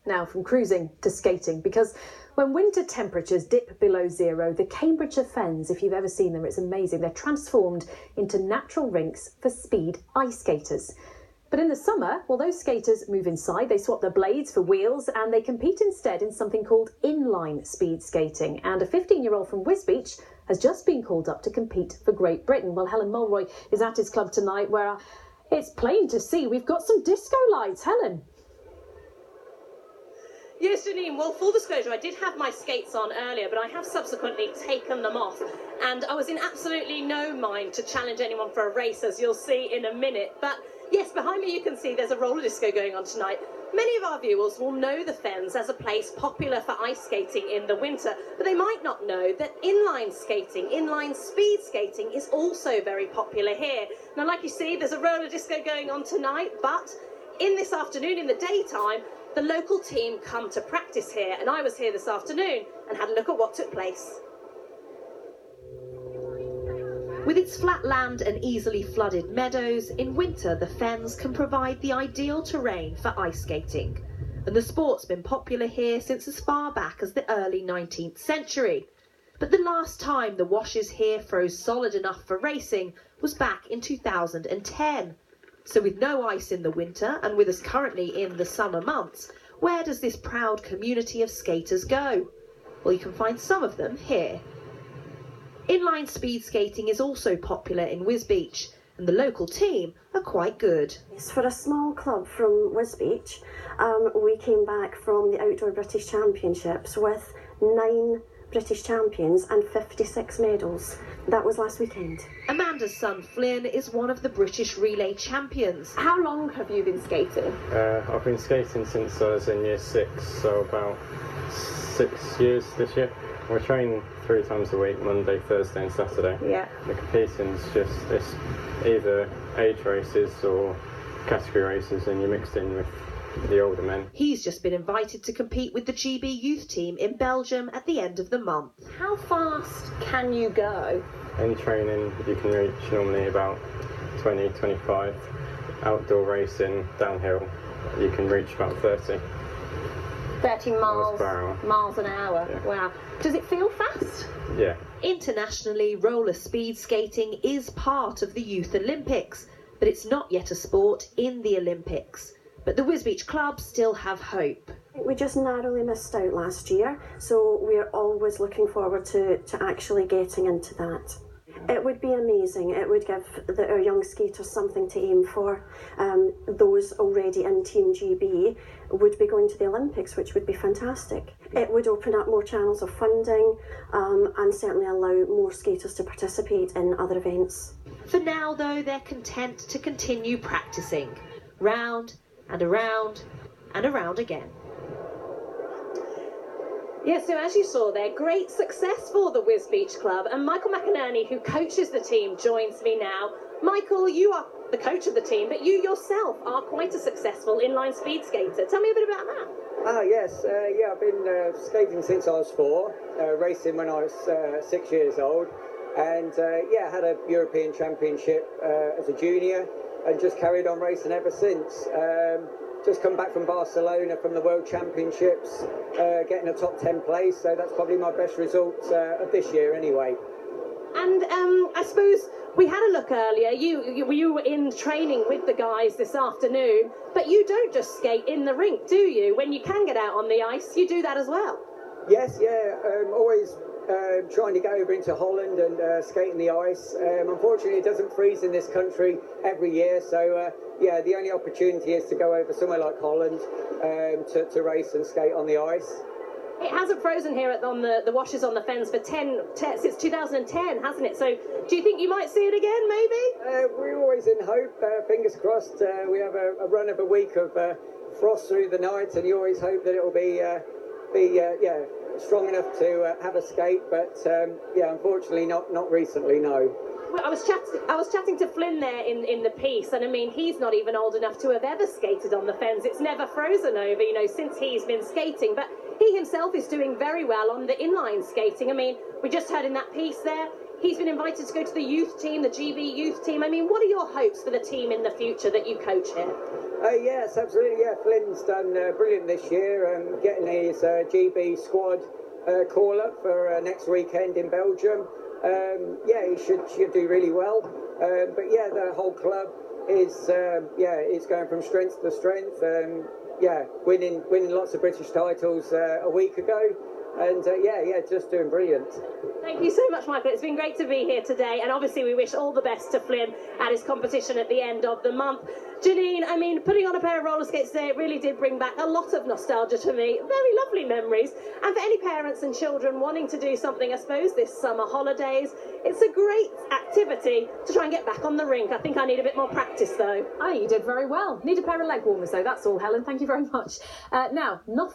Now from cruising to skating, because when winter temperatures dip below zero, the Cambridgeshire Fens, if you've ever seen them, it's amazing. They're transformed into natural rinks for speed ice skaters. But in the summer, well, those skaters move inside, they swap their blades for wheels, and they compete instead in something called inline speed skating. And a 15-year-old from WISS has just been called up to compete for Great Britain. Well, Helen Mulroy is at his club tonight, where it's plain to see we've got some disco lights. Helen. Yes, Janine, well, full disclosure, I did have my skates on earlier, but I have subsequently taken them off. And I was in absolutely no mind to challenge anyone for a race, as you'll see in a minute. But yes, behind me you can see there's a roller disco going on tonight. Many of our viewers will know the Fens as a place popular for ice skating in the winter, but they might not know that inline skating, inline speed skating, is also very popular here. Now, like you see, there's a roller disco going on tonight, but in this afternoon, in the daytime, the local team come to practice here, and I was here this afternoon and had a look at what took place. With its flat land and easily flooded meadows, in winter the Fens can provide the ideal terrain for ice skating. And the sport's been popular here since as far back as the early 19th century. But the last time the washes here froze solid enough for racing was back in 2010. So with no ice in the winter, and with us currently in the summer months, where does this proud community of skaters go? Well, you can find some of them here. Inline speed skating is also popular in WISS, and the local team are quite good. For a small club from WISS, we came back from the Outdoor British Championships with 9 British champions and 56 medals. That was last weekend. Amanda's son Flynn is one of the British relay champions. How long have you been skating? I've been skating since I was in year 6, so about 6 years this year. We train 3 times a week, Monday, Thursday and Saturday. Yeah. The competing's it's either age races or category races, and you're mixed in with the older men. He's just been invited to compete with the GB youth team in Belgium at the end of the month. How fast can you go? In training, you can reach normally about 20, 25. Outdoor racing, downhill, you can reach about 30. 30 miles per hour. Miles an hour. Yeah. Wow. Does it feel fast? Yeah. Internationally, roller speed skating is part of the Youth Olympics, but it's not yet a sport in the Olympics. But the WISS Club still have hope. We just narrowly missed out last year, so we're always looking forward to actually getting into that. It would be amazing. It would give our young skaters something to aim for. Those already in Team GB would be going to the Olympics, which would be fantastic. It would open up more channels of funding and certainly allow more skaters to participate in other events. For now, though, they're content to continue practicing. Round and around and around again. Yes, so as you saw there, great success for the WISS Club, and Michael McInerney, who coaches the team, joins me now. Michael, you are the coach of the team, but you yourself are quite a successful inline speed skater. Tell me a bit about that. Yes, I've been skating since I was 4, racing when I was 6 years old, and had a European Championship as a junior, and just carried on racing ever since. Just come back from Barcelona from the World Championships, getting a top 10 place, so that's probably my best result of this year anyway. And I suppose we had a look earlier, you were in training with the guys this afternoon, but you don't just skate in the rink, do you? When you can get out on the ice, you do that as well? Yes, always trying to get over into Holland and skate in the ice. Unfortunately, it doesn't freeze in this country every year, so the only opportunity is to go over somewhere like Holland to race and skate on the ice. It hasn't frozen here on the washes on the Fens for since 2010, hasn't it? So do you think you might see it again, maybe? We're always in hope. Fingers crossed. We have a run of a week of frost through the night, and you always hope that it will be strong enough to have a skate. But unfortunately, not recently. No. Well, I was chatting to Flynn there in the piece, and I mean, he's not even old enough to have ever skated on the Fens. It's never frozen over, since he's been skating. But he himself is doing very well on the inline skating. I mean, we just heard in that piece there, He's been invited to go to the youth team, the GB youth team. I mean, what are your hopes for the team in the future that you coach here? Yes, absolutely. Yeah, Flynn's done brilliant this year, getting his GB squad call up for next weekend in Belgium. Yeah, he should do really well. But yeah, the whole club is it's going from strength to strength. Yeah, winning lots of British titles a week ago, and just doing brilliant. Thank you so much, Michael. It's been great to be here today, and obviously we wish all the best to Flynn at his competition at the end of the month. Janine, I mean, putting on a pair of roller skates today, it really did bring back a lot of nostalgia to me. Very lovely memories. And for any parents and children wanting to do something, I suppose, this summer holidays, it's a great activity to try and get back on the rink. I think I need a bit more practice, though. Oh, you did very well. Need a pair of leg warmers, though. That's all, Helen. Thank you very much. Now, nothing